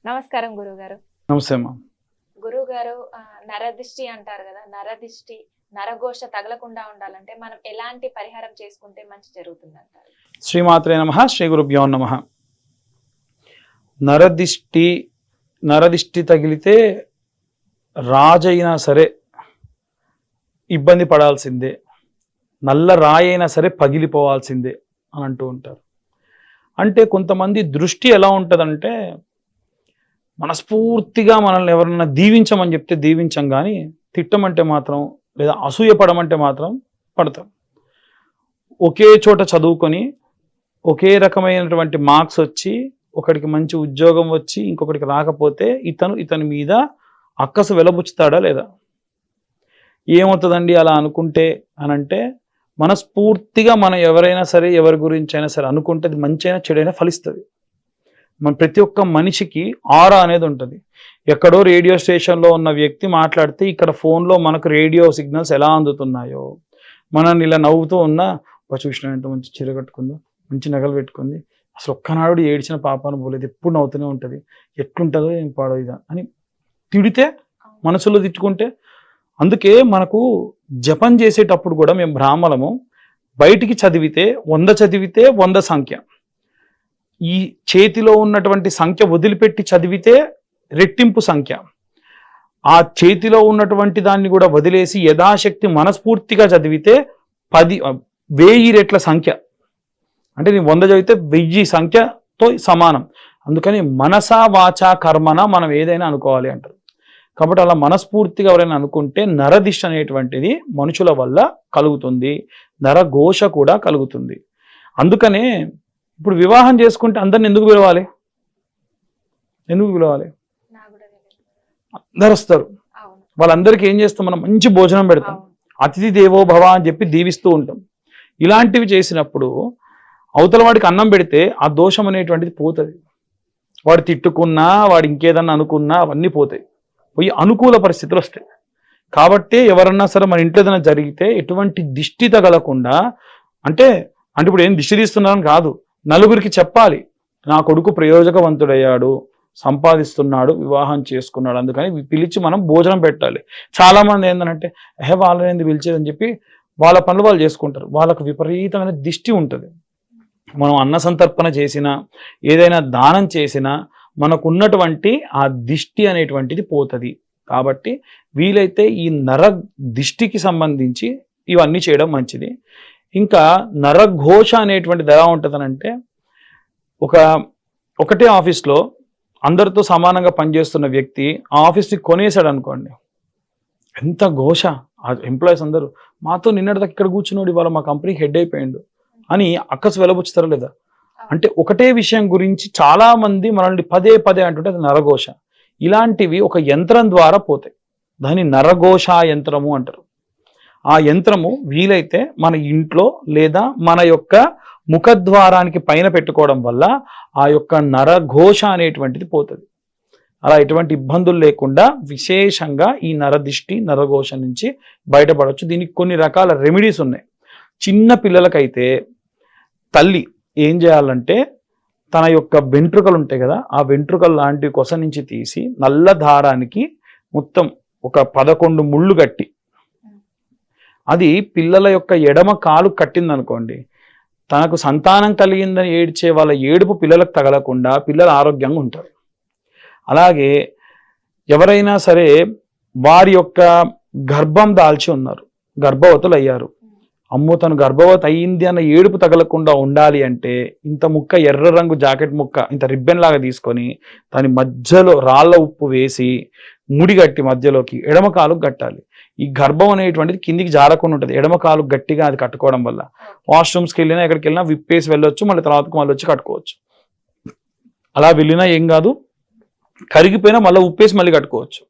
నమస్కారం గురుగారు. నమస్తే అమ్మా. గురుగారు, నరదిష్టి అంటారు కదా, నరదిష్టి నరఘోష తగలకుండా ఉండాలంటే మనం ఎలాంటి పరిహారం చేసుకుంటే మంచి జరుగుతుంది అంటారు? శ్రీమాత్రే నమః, శ్రీ గురుభ్యో నమః. నరదిష్టి తగిలితే రాజైనా సరే ఇబ్బంది పడాల్సిందే, నల్ల రాయి అయినా సరే పగిలిపోవాల్సిందే అని అంటూ ఉంటారు. అంటే కొంతమంది దృష్టి ఎలా ఉంటుందంటే, మనస్ఫూర్తిగా మనల్ని ఎవరన్నా దీవించమని చెప్తే దీవించం, కానీ తిట్టమంటే మాత్రం లేదా అసూయపడమంటే మాత్రం పడతాం. ఒకే చోట చదువుకొని ఒకే రకమైనటువంటి మార్క్స్ వచ్చి ఒకడికి మంచి ఉద్యోగం వచ్చి ఇంకొకటికి రాకపోతే ఇతని మీద అక్కసు వెలబుచ్చుతాడా లేదా? ఏమవుతుందండి అలా అనుకుంటే అనంటే, మనస్ఫూర్తిగా మనం ఎవరైనా సరే ఎవరి గురించి అయినా సరే అనుకుంటే అది మంచి అయినా చెడైనా ఫలిస్తుంది. మన ప్రతి ఒక్క మనిషికి ఆరా అనేది ఉంటుంది. ఎక్కడో రేడియో స్టేషన్లో ఉన్న వ్యక్తి మాట్లాడితే ఇక్కడ ఫోన్లో మనకు రేడియో సిగ్నల్స్ ఎలా అందుతున్నాయో, మనల్ని ఇలా నవ్వుతూ ఉన్నా చూసిన ఎంత మంచి చీర కట్టుకుందో, మంచి నగలు పెట్టుకుంది, అసలు ఒక్కనాడు ఏడ్చిన పాపాను పోలేదు, ఎప్పుడు నవ్వుతూనే ఉంటుంది, ఎట్లుంటుందో ఏం పాడో ఇదా అని తిడితే మనసులో తిట్టుకుంటే. అందుకే మనకు జపం చేసేటప్పుడు కూడా మేము బ్రాహ్మణము బయటికి చదివితే 100 చదివితే 100 సంఖ్య, ఈ చేతిలో ఉన్నటువంటి సంఖ్య వదిలిపెట్టి చదివితే రెట్టింపు సంఖ్య, ఆ చేతిలో ఉన్నటువంటి దాన్ని కూడా వదిలేసి యథాశక్తి మనస్ఫూర్తిగా చదివితే 1000 రెట్ల సంఖ్య. అంటే నేను 100 చదివితే 1000 సంఖ్యతో సమానం. అందుకని మనసా వాచా కర్మన మనం ఏదైనా అనుకోవాలి అంటారు. కాబట్టి అలా మనస్ఫూర్తిగా ఎవరైనా అనుకుంటే నరదిష్టి అనేటువంటిది మనుషుల వల్ల కలుగుతుంది, నరఘోష కూడా కలుగుతుంది. అందుకనే ఇప్పుడు వివాహం చేసుకుంటే అందరిని ఎందుకు పిలవాలి? అందరు వస్తారు, వాళ్ళందరికీ ఏం చేస్తాం, మనం మంచి భోజనం పెడతాం, అతిథి దేవో భవ అని చెప్పి దీవిస్తూ ఉంటాం. ఇలాంటివి చేసినప్పుడు అవతల వాడికి అన్నం పెడితే ఆ దోషం అనేటువంటిది పోతుంది. వాడు తిట్టుకున్నా వాడు ఇంకేదన్నా అనుకున్నా అవన్నీ పోతాయి, పోయి అనుకూల పరిస్థితులు వస్తాయి. కాబట్టి ఎవరన్నా సరే మన ఇంట్లో ఏదైనా జరిగితే ఎటువంటి దిష్టి తగలకుండా, అంటే ఇప్పుడు ఏం దిష్టి తీస్తున్నారని కాదు, నలుగురికి చెప్పాలి, నా కొడుకు ప్రయోజకవంతుడయ్యాడు, సంపాదిస్తున్నాడు, వివాహం చేసుకున్నాడు, అందుకని పిలిచి మనం భోజనం పెట్టాలి. చాలా మంది ఏంటంటే వాళ్ళని ఎందుకు పిలిచేదని చెప్పి వాళ్ళ పనులు వాళ్ళు చేసుకుంటారు. వాళ్ళకు విపరీతమైన దిష్టి ఉంటుంది. మనం అన్న సంతర్పణ చేసినా ఏదైనా దానం చేసినా మనకు ఉన్నటువంటి ఆ దిష్టి అనేటువంటిది పోతుంది. కాబట్టి వీలైతే ఈ నర దిష్టికి సంబంధించి ఇవన్నీ చేయడం మంచిది. ఇంకా నరఘోష అనేటువంటిది ఎలా ఉంటుందనంటే, ఒకటే ఆఫీస్లో అందరితో సమానంగా పనిచేస్తున్న వ్యక్తి ఆ ఆఫీస్ని కొనేసాడు అనుకోండి, ఎంత ఘోష. ఆ ఎంప్లాయీస్ అందరూ మాతో నిన్నటిదాకా ఇక్కడ కూర్చున్నాడు, ఇవాళ మా కంపెనీకి హెడ్ అయిపోయాడు అని అక్కసు వెలబుచ్చుతారా లేదా? అంటే ఒకటే విషయం గురించి చాలా మంది మనల్ని పదే పదే అంటుంటే అది నరఘోష. ఇలాంటివి ఒక యంత్రం ద్వారా పోతాయి, దాన్ని నరఘోష యంత్రము అంటారు. ఆ యంత్రము వీలైతే మన ఇంట్లో లేదా మన యొక్క ముఖద్వారానికి పైన పెట్టుకోవడం వల్ల ఆ యొక్క నరఘోష అనేటువంటిది పోతుంది. అలా ఎటువంటి ఇబ్బందులు లేకుండా విశేషంగా ఈ నరదిష్టి నరఘోష నుంచి బయటపడవచ్చు. దీనికి కొన్ని రకాల రెమెడీస్ ఉన్నాయి. చిన్న పిల్లలకైతే తల్లి ఏం చేయాలంటే, తన యొక్క వెంట్రుకలు ఉంటాయి కదా, ఆ వెంట్రుకలు లాంటి కొస నుంచి తీసి నల్ల దారానికి మొత్తం ఒక 11 ముళ్ళు కట్టి, అది పిల్లల యొక్క ఎడమ కాలు కట్టిందనుకోండి, తనకు సంతానం కలిగిందని ఏడ్చే వాళ్ళ ఏడుపు పిల్లలకు తగలకుండా పిల్లలు ఆరోగ్యంగా ఉంటారు. అలాగే ఎవరైనా సరే వారి యొక్క గర్భం దాల్చి ఉన్నారు, గర్భవతులు అయ్యారు, అమ్మో తను గర్భవతి అయ్యింది అన్న ఏడుపు తగలకుండా ఉండాలి అంటే ఇంత ముక్క ఎర్ర రంగు జాకెట్ ముక్క ఇంత రిబ్బెన్ లాగా తీసుకొని దాని మధ్యలో రాళ్ళ ఉప్పు వేసి ముడి కట్టి మధ్యలోకి ఎడమ కాలు కట్టాలి. ఈ గర్భం అనేటువంటిది కిందికి జారకుండా ఉంటుంది, ఎడమ కాలు గట్టిగా అది కట్టుకోవడం వల్ల. వాష్రూమ్స్కి వెళ్ళినా ఎక్కడికి వెళ్ళినా విప్పేసి వెళ్ళొచ్చు, మళ్ళీ తర్వాతకు మళ్ళీ వచ్చి కట్టుకోవచ్చు. అలా వెళ్ళినా ఏం కాదు, కరిగిపోయినా మళ్ళీ ఉప్పేసి మళ్ళీ కట్టుకోవచ్చు.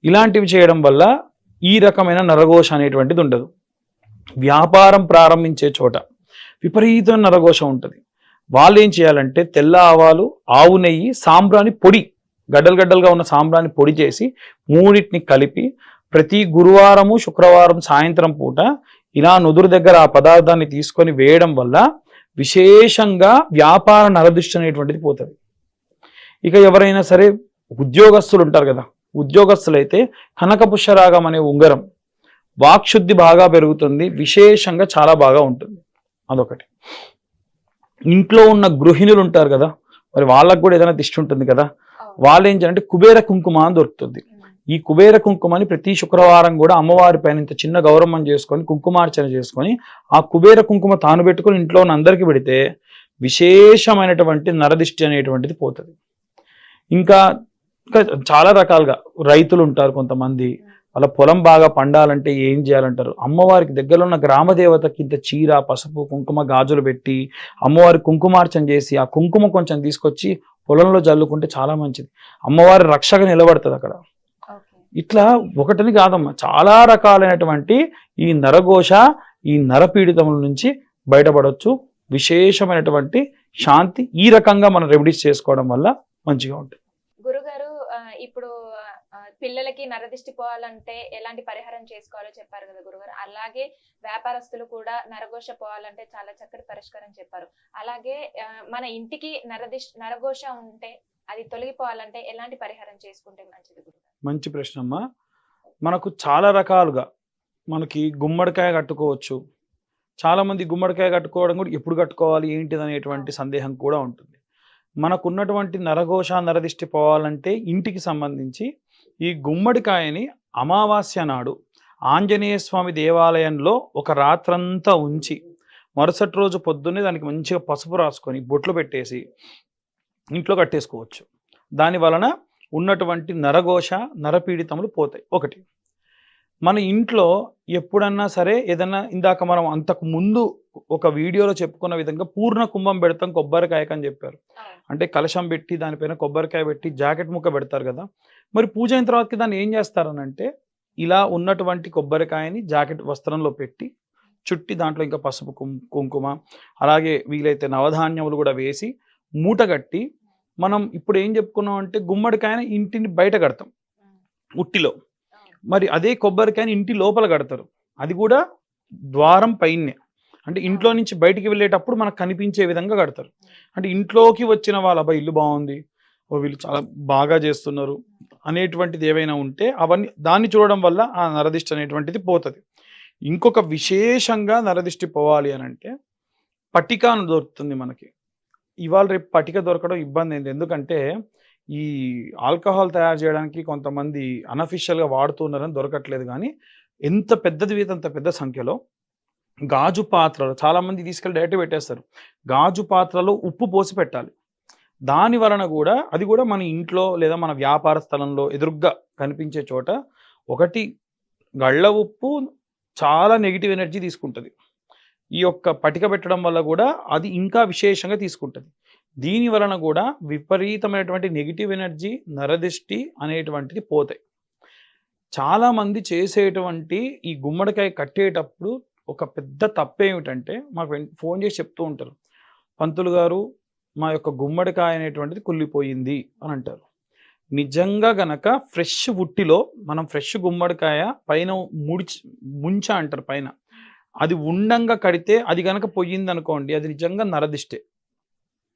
ఇలాంటివి చేయడం వల్ల ఈ రకమైన నరఘోష అనేటువంటిది ఉండదు. వ్యాపారం ప్రారంభించే చోట విపరీతమైన నరఘోష ఉంటుంది. వాళ్ళు ఏం చేయాలంటే తెల్ల ఆవాలు, ఆవు నెయ్యి, సాంబ్రాణి పొడి, గడ్డలుగా ఉన్న సాంబ్రాణి పొడి చేసి మూడింటిని కలిపి ప్రతి గురువారము శుక్రవారం సాయంత్రం పూట ఇలా నుదురు దగ్గర ఆ పదార్థాన్ని తీసుకొని వేయడం వల్ల విశేషంగా వ్యాపార నరదృష్టి అనేటువంటిది పోతుంది. ఇక ఎవరైనా సరే ఉద్యోగస్తులు ఉంటారు కదా, ఉద్యోగస్తులు అయితే కనక పుష్యరాగం అనే ఉంగరం, వాక్శుద్ధి బాగా పెరుగుతుంది, విశేషంగా చాలా బాగా ఉంటుంది. అదొకటి. ఇంట్లో ఉన్న గృహిణులు ఉంటారు కదా, మరి వాళ్ళకు కూడా ఏదైనా దిష్టి ఉంటుంది కదా, వాళ్ళు ఏం చేయాలంటే కుబేర కుంకుమ అని దొరుకుతుంది. ఈ కుబేర కుంకుమని ప్రతి శుక్రవారం కూడా అమ్మవారి పైన ఇంత చిన్న గౌరవం చేసుకొని కుంకుమార్చన చేసుకొని ఆ కుబేర కుంకుమ తాను పెట్టుకొని ఇంట్లో ఉన్న అందరికీ పెడితే విశేషమైనటువంటి నరదిష్టి అనేటువంటిది పోతుంది. ఇంకా ఇంకా చాలా రకాలుగా రైతులు ఉంటారు కొంతమంది, వాళ్ళ పొలం బాగా పండాలంటే ఏం చేయాలంటారు, అమ్మవారికి దగ్గరలో ఉన్న గ్రామదేవతకి ఇంత చీర, పసుపు, కుంకుమ, గాజులు పెట్టి అమ్మవారి కుంకుమార్చన చేసి ఆ కుంకుమ కొంచెం తీసుకొచ్చి పొలంలో జల్లుకుంటే చాలా మంచిది. అమ్మవారి రక్షగా నిలబడుతుంది అక్కడ. ఇట్లా ఒకటిని కాదమ్మా, చాలా రకాలైనటువంటి ఈ నరఘోష, ఈ నరపీడితముల నుంచి బయటపడవచ్చు. విశేషమైనటువంటి శాంతి ఈ రకంగా మనం రెమెడీస్ చేసుకోవడం వల్ల మంచిగా ఉంటుంది. గురుగారు, ఇప్పుడు పిల్లలకి నరదిష్టి పోవాలంటే ఎలాంటి పరిహారం చేసుకోవాలో చెప్పారు కదా గురుగారు. అలాగే వ్యాపారస్తులు కూడా నరఘోష పోవాలంటే చాలా చక్కటి పరిష్కారం చెప్పారు. అలాగే మన ఇంటికి నరఘోష ఉంటే అది తొలగిపోవాలంటే ఎలాంటి పరిహారం చేసుకుంటే మంచిది గురుగారు? మంచి ప్రశ్న అమ్మా. మనకు చాలా రకాలుగా మనకి గుమ్మడికాయ కట్టుకోవచ్చు. చాలా మంది గుమ్మడికాయ కట్టుకోవడం కూడా ఎప్పుడు కట్టుకోవాలి ఏంటిది అనేటువంటి సందేహం కూడా ఉంటుంది. మనకున్నటువంటి నరఘోష, నరదిష్టి పోవాలంటే ఇంటికి సంబంధించి ఈ గుమ్మడికాయని అమావాస్య నాడు ఆంజనేయ స్వామి దేవాలయంలో ఒక రాత్రంతా ఉంచి మరుసటి రోజు పొద్దున్నే దానికి మంచిగా పసుపు రాసుకొని బొట్లు పెట్టేసి ఇంట్లో కట్టేసుకోవచ్చు. దాని వలన ఉన్నటువంటి నరఘోష, నరపీడితములు పోతాయి. ఒకటి, మన ఇంట్లో ఎప్పుడన్నా సరే ఏదన్నా, ఇందాక మనం అంతకు ముందు ఒక వీడియోలో చెప్పుకున్న విధంగా పూర్ణ కుంభం పెడతాం కొబ్బరికాయకు అని చెప్పారు. అంటే కలశం పెట్టి దానిపైన కొబ్బరికాయ పెట్టి జాకెట్ ముక్క పెడతారు కదా. మరి పూజ అయిన తర్వాతకి దాన్ని ఏం చేస్తారనంటే ఇలా ఉన్నటువంటి కొబ్బరికాయని జాకెట్ వస్త్రంలో పెట్టి చుట్టి దాంట్లో ఇంకా పసుపు, కుంకుమ, అలాగే వీలైతే నవధాన్యములు కూడా వేసి మూట కట్టి, మనం ఇప్పుడు ఏం చెప్పుకున్నాం అంటే గుమ్మడికాయని ఇంటిని బయట కడతాం ఉట్టిలో, మరి అదే కొబ్బరికాయని ఇంటి లోపల కడతారు. అది కూడా ద్వారం పైనే, అంటే ఇంట్లో నుంచి బయటికి వెళ్ళేటప్పుడు మనకు కనిపించే విధంగా కడతారు. అంటే ఇంట్లోకి వచ్చిన వాళ్ళ అబ్బాయి ఇల్లు బాగుంది, ఓ వీళ్ళు చాలా బాగా చేస్తున్నారు అనేటువంటిది ఏవైనా ఉంటే అవన్నీ దాన్ని చూడడం వల్ల ఆ నరదిష్టి అనేటువంటిది పోతుంది. ఇంకొక విశేషంగా నరదిష్టి పోవాలి అని అంటే పట్టిక దొరుకుతుంది మనకి. ఇవాళ రేపు పట్టిక దొరకడం ఇబ్బంది అయింది. ఎందుకంటే ఈ ఆల్కహాల్ తయారు చేయడానికి కొంతమంది అనఫిషియల్గా వాడుతున్నారని దొరకట్లేదు. కానీ ఎంత పెద్దది వీత అంత పెద్ద సంఖ్యలో గాజు పాత్రలు చాలామంది తీసుకెళ్ళి డైరెక్ట్ పెట్టేస్తారు. గాజు పాత్రలో ఉప్పు పోసి పెట్టాలి. దాని వలన కూడా అది కూడా మన ఇంట్లో లేదా మన వ్యాపార స్థలంలో ఎదురుగ్గా కనిపించే చోట ఒకటి గళ్ళ ఉప్పు చాలా నెగిటివ్ ఎనర్జీ తీసుకుంటుంది. ఈ యొక్క పటిక పెట్టడం వల్ల కూడా అది ఇంకా విశేషంగా తీసుకుంటుంది. దీని వలన కూడా విపరీతమైనటువంటి నెగిటివ్ ఎనర్జీ, నరదిష్టి అనేటువంటిది పోతాయి. చాలామంది చేసేటువంటి ఈ గుమ్మడికాయ కట్టేటప్పుడు ఒక పెద్ద తప్పు ఏమిటంటే మాకు ఫోన్ చేసి చెప్తూ ఉంటారు, పంతులు గారు మా యొక్క గుమ్మడికాయ అనేటువంటిది కుళ్ళిపోయింది అని అంటారు. నిజంగా గనక ఫ్రెష్ ఉట్టిలో మనం ఫ్రెష్ గుమ్మడికాయ పైన ముంచ అంటారు పైన, అది ఉండంగా కడితే అది గనక పోయింది అనుకోండి, అది నిజంగా నరదిష్టే.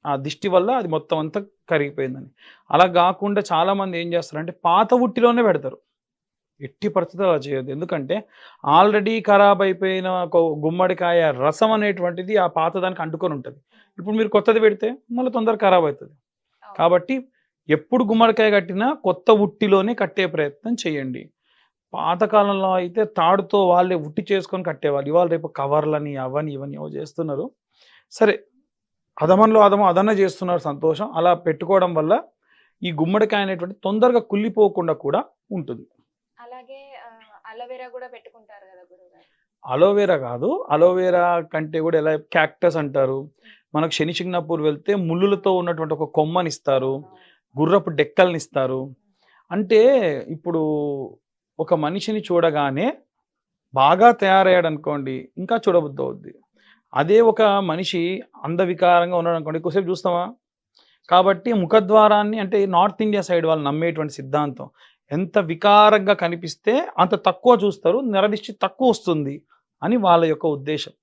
ఆ దిష్టి వల్ల అది మొత్తం అంతా కరిగిపోయిందని. అలా కాకుండా చాలామంది ఏం చేస్తారంటే పాత ఉట్టిలోనే పెడతారు. ఎట్టి పరిస్థితులు అలా చేయొద్దు. ఎందుకంటే ఆల్రెడీ ఖరాబ్ అయిపోయిన గుమ్మడికాయ రసం అనేటువంటిది ఆ పాత దానికి అంటుకొని ఉంటుంది. ఇప్పుడు మీరు కొత్తది పెడితే మళ్ళీ తొందరగా ఖరాబ్ అవుతుంది. కాబట్టి ఎప్పుడు గుమ్మడికాయ కట్టినా కొత్త ఉట్టిలోనే కట్టే ప్రయత్నం చేయండి. పాతకాలంలో అయితే తాడుతో వాళ్ళే ఉట్టి చేసుకొని కట్టేవాళ్ళు. ఇవాళ రేపు కవర్లని అవని ఇవన్నీ ఏవో చేస్తున్నారు. సరే, అదమన్లో అదన్న చేస్తున్నారు, సంతోషం. అలా పెట్టుకోవడం వల్ల ఈ గుమ్మడికాయ అనేటువంటి తొందరగా కుళ్ళిపోకుండా కూడా ఉంటుంది. అలాగే అలోవెరా కూడా పెట్టుకుంటారు కదా గురుగారు. అలోవెరా కాదు, అలోవెరా కంటే కూడా ఎలా క్యాక్టస్ అంటారు. మనకు శని సింగపూర్ వెళ్తే ముళ్ళులతో ఉన్నటువంటి ఒక కొమ్మని ఇస్తారు, గుర్రపు డెక్కల్ని ఇస్తారు. అంటే ఇప్పుడు ఒక మనిషిని చూడగానే బాగా తయారయ్యాడు అనుకోండి, ఇంకా చూడబుద్ధి అవుద్ది. అదే ఒక మనిషి అందవికారంగా ఉన్నాడు అనుకోండి, ఎక్కువసేపు చూస్తామా? కాబట్టి ముఖద్వారాన్ని, అంటే నార్త్ ఇండియా సైడ్ వాళ్ళు నమ్మేటువంటి సిద్ధాంతం, ఎంత వికారంగా కనిపిస్తే అంత తక్కువ చూస్తారు, నరదిష్టి తక్కువ వస్తుంది అని వాళ్ళ యొక్క ఉద్దేశం.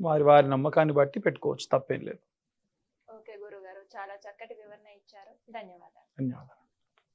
వారి నమ్మకాన్ని బట్టి పెట్టుకోవచ్చు, తప్పేం లేదు. ఓకే గురుగారు, చాలా చక్కటి వివరణ ఇచ్చారు. ధన్యవాదాలు. ధన్యవాదాలు.